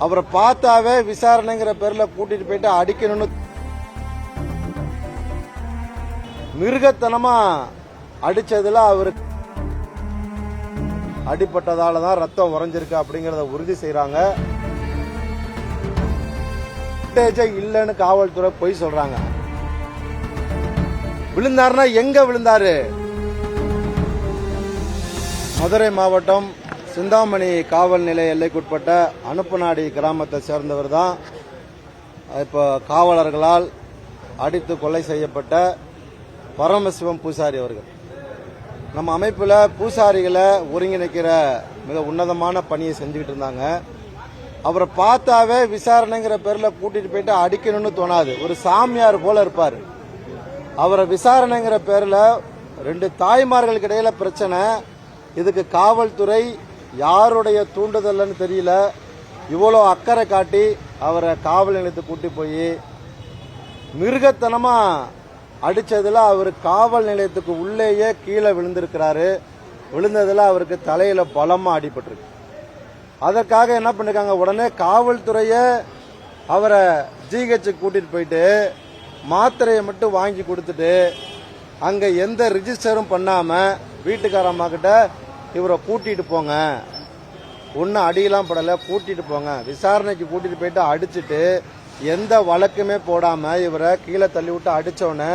அவரை பார்த்தாவே விசாரணைங்கிற பேர்ல கூட்டிட்டு போயிட்டு அடிக்கணும்னு மிருகத்தனமா அடிச்சதுல அவருக்கு அடிப்பட்டதால தான் ரத்தம் உறைஞ்சிருக்கு அப்படிங்கறத உறுதி செய்யறாங்க. இல்லன்னு காவல்துறை பொய் சொல்றாங்க. விழுந்தாருன்னா எங்க விழுந்தாரு? மதுரை மாவட்டம் சிந்தாமணி காவல் நிலைய எல்லைக்குட்பட்ட அனுப்பநாடி கிராமத்தை சேர்ந்தவர் தான் இப்போ காவலர்களால் அடித்து கொலை செய்யப்பட்ட பரமசிவம் பூசாரி அவர்கள். நம்ம அமைப்பில் பூசாரிகளை ஒருங்கிணைக்கிற மிக உன்னதமான பணியை செஞ்சுக்கிட்டு இருந்தாங்க. அவரை பார்த்தாவே விசாரணைங்கிற பேரில் கூட்டிட்டு போயிட்டு அடிக்கணும்னு தோணாது. ஒரு சாமியார் போல இருப்பார். அவரை விசாரணைங்கிற பேரில் ரெண்டு தாய்மார்களுக்கு இடையில பிரச்சனை. இதுக்கு காவல்துறை யாருடைய தூண்டுதல்னு தெரியல, இவ்வளோ அக்கறை காட்டி அவரை காவல் நிலையத்துக்கு கூட்டி போய் மிருகத்தனமா அடிச்சதுல அவர் காவல் நிலையத்துக்கு உள்ளேயே கீழே விழுந்திருக்கிறாரு. விழுந்ததுல அவருக்கு தலையில பலமா அடிபட்டிருக்கு. அதற்காக என்ன பண்ணிருக்காங்க, உடனே காவல்துறைய அவரை ஜிஹெச்சுக்கு கூட்டிட்டு போயிட்டு மாத்திரையை மட்டும் வாங்கி கொடுத்துட்டு அங்க எந்த ரிஜிஸ்டரும் பண்ணாம வீட்டுக்காரம்மா கிட்ட இவரை கூட்டிட்டு போங்க, ஒன்னும் அடியெல்லாம் படல, கூட்டிட்டு போங்க, விசாரணைக்கு கூட்டிட்டு போயிட்டு அடிச்சுட்டு எந்த வழக்குமே போடாம இவரை கீழே தள்ளி விட்டு அடிச்சோன்னு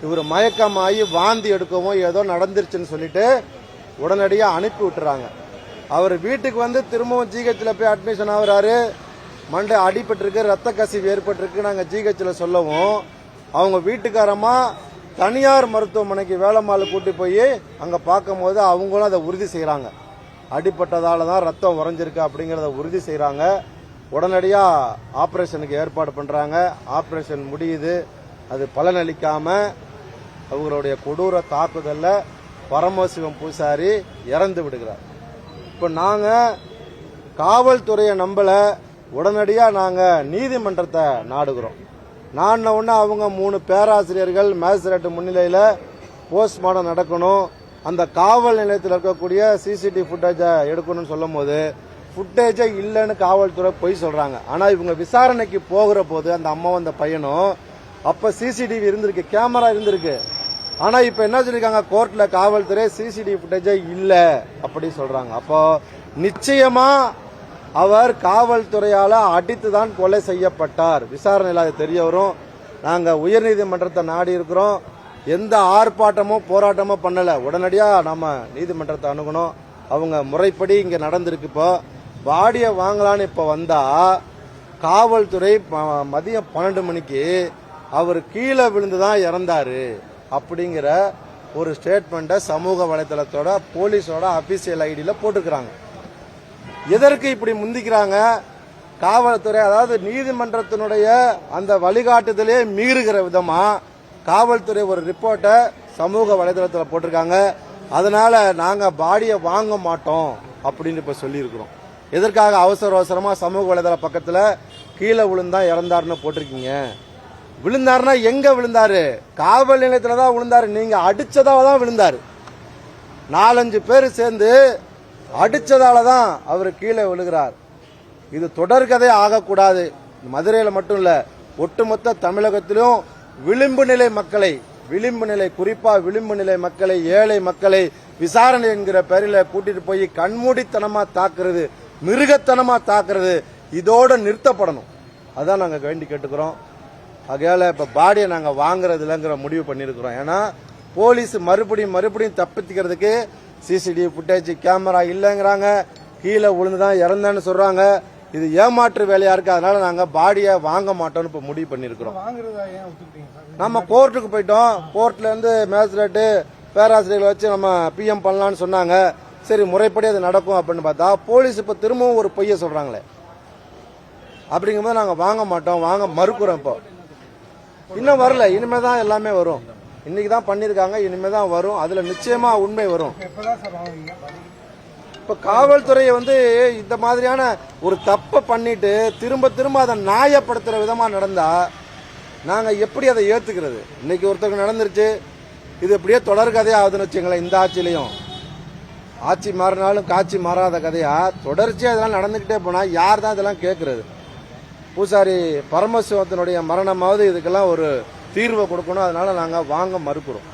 இவர் மயக்கமாகி வாந்தி எடுக்கவும் ஏதோ நடந்துருச்சுன்னு சொல்லிட்டு உடனடியா அனுப்பி விட்டுறாங்க. அவர் வீட்டுக்கு வந்து திரும்பவும் ஜிஹெச்ல போய் அட்மிஷன் ஆகுறாரு. மண்டை அடிபட்டிருக்கு, ரத்த கசிவு ஏற்பட்டிருக்கு நாங்க ஜிஹெச்ல சொல்லவும் அவங்க வீட்டுக்காரமா தனியார் மருத்துவமனைக்கு வேலம்மாள் கூட்டி போய் அங்க பார்க்கும் போது அவங்களும் அதை உறுதி செய்யறாங்க. அடிப்பட்டதால தான் ரத்தம் உறைஞ்சிருக்கு அப்படிங்கறத உறுதி செய்யறாங்க. உடனடியா ஆபரேஷனுக்கு ஏற்பாடு பண்றாங்க. ஆபரேஷன் முடியுது. அது பலனளிக்காம அவங்களுடைய கொடூர தாக்குதல்ல பரமசிவம் பூசாரி இறந்து விடுகிறார். இப்ப நாங்க காவல்துறையை நம்பல, உடனடியா நாங்க நீதிமன்றத்தை நாடுகிறோம். நான் ஒன்னு அவங்க 3 பேராசிரியர்கள் மேஜிஸ்ட்ரேட் முன்னிலையில போஸ்ட்மார்டம் நடக்கணும், அந்த காவல் நிலையத்தில் இருக்கக்கூடிய சிசிடிவி ஃபுட்டேஜை எடுக்கணும்னு சொல்லும் போது ஃபுட்டேஜே இல்லைன்னு காவல்துறை பொய் சொல்றாங்க. ஆனா இவங்க விசாரணைக்கு போகிற போது அந்த அம்மாவும் அந்த பையனும் அப்ப சிசிடிவி இருந்திருக்கு, கேமரா இருந்திருக்கு. ஆனா இப்ப என்ன சொல்லிருக்காங்க கோர்ட்ல, காவல்துறை சிசிடிவி ஃபுட்டேஜே இல்ல அப்படி சொல்றாங்க. அப்போ நிச்சயமா அவர் காவல்துறையால அடித்துதான் கொலை செய்யப்பட்டார். விசாரணையில் அது தெரிய வரும். நாங்க உயர்நீதிமன்றத்தை நாடி இருக்கிறோம். எந்த ஆர்ப்பாட்டமோ போராட்டமோ பண்ணல, உடனடியா நம்ம நீதிமன்றத்தை அணுகணும். அவங்க முறைப்படி இங்க நடந்திருக்கு. இப்போ பாடியை வாங்கலான்னு இப்ப வந்தா காவல்துறை மதியம் 12 மணிக்கு அவர் கீழே விழுந்துதான் இறந்தாரு அப்படிங்கிற ஒரு ஸ்டேட்மெண்ட்டை சமூக வலைதளத்தோட போலீஸோட அபிஷியல் ஐடியில போட்டுக்கிறாங்க. எதற்கு இப்படி முந்திக்கிறாங்க? காவல்துறை அதாவது நீதிமன்றத்தினுடைய அந்த வழிகாட்டுதலே மீறுகிற விதமா காவல்துறை ஒரு ரிப்போர்ட்டை சமூக வலைதளத்தில் போட்டிருக்காங்க. அதனால நாங்க பாடியை வாங்க மாட்டோம் அப்படின்னு இப்ப சொல்லி இருக்கிறோம். எதற்காக அவசர அவசரமா சமூக வலைதள பக்கத்துல கீழே விழுந்தா இறந்தாருன்னு போட்டிருக்கீங்க? விழுந்தாருன்னா எங்க விழுந்தாரு? காவல் நிலையத்துல தான் விழுந்தாரு. நீங்க அடிச்சதால தான் விழுந்தாரு. 4-5 பேர் சேர்ந்து அடிச்சதால தான் அவர் கீழே விழுகிறார். இது தொடர்கதை ஆகக்கூடாது. மதுரையில மட்டும் இல்ல, ஒட்டுமொத்த தமிழகத்திலும் விளிம்பு நிலை மக்களை, குறிப்பா விளிம்பு நிலை மக்களை, ஏழை மக்களை விசாரணை என்கிற பேரில கூட்டிட்டு போய் கண்மூடித்தனமா தாக்குறது, மிருகத்தனமா தாக்குறது இதோட நிறுத்தப்படணும். அதான் நாங்க வேண்டி கேட்டுக்கிறோம். ஆகையால இப்ப பாடியை நாங்க வாங்குறது இல்லைங்கிற முடிவு பண்ணிருக்கிறோம். ஏன்னா போலீஸ் மறுபடியும் தப்பிக்கிறதுக்கு சிசிடிவி ஃபுட்டேஜ் கேமரா இல்லங்கிறாங்க, கீழே விழுந்துதான் இறந்தேன்னு சொல்றாங்க. இது ஏமாற்று வேலையா இருக்கு. அதனால நாங்க பாடியை வாங்க மாட்டோம்னு இப்ப முடிவு பண்ணிருக்கிறோம். நம்ம கோர்ட்டுக்கு போயிட்டோம். கோர்ட்ல இருந்து மேஜிஸ்ட்ரேட்டு பேராசிரியர்களை வச்சு நம்ம பிஎம் பண்ணலாம்னு சொன்னாங்க. சரி முறைப்படி அது நடக்கும் அப்படின்னு பார்த்தா போலீஸ் இப்ப திரும்பவும் ஒரு பொய்ய சொல்றாங்களே. அப்படிங்கும்போது நாங்க வாங்க மாட்டோம், வாங்க மறுக்கிறோம். இப்போ இன்னும் வரல, இனிமேதான் எல்லாமே வரும். இன்னைக்கு தான் பண்ணிருக்காங்க, இனிமேதான் வரும். அதுல நிச்சயமா உண்மை வரும். இப்ப காவல்துறையை இந்த மாதிரியான ஒரு தப்பை பண்ணிட்டு திரும்ப அதை நியாயப்படுத்துற விதமா நடந்தா நாங்க எப்படி அதை ஏத்துக்கிறது? இன்னைக்கு ஒருத்தருக்கு நடந்துருச்சு, இது எப்படியே தொடர் கதையா ஆகுதுன்னு வச்சுங்களேன் இந்த ஆட்சியிலையும். ஆட்சி மாறினாலும் காட்சி மாறாத கதையா தொடர்ச்சியாக இதெல்லாம் நடந்துக்கிட்டே போனால் யார் தான் இதெல்லாம் கேட்கறது? பூசாரி பரமசிவத்தினுடைய மரணமாவது இதுக்கெல்லாம் ஒரு தீர்வை கொடுக்கணும். அதனால நாங்கள் வாங்க மறுக்கிறோம்.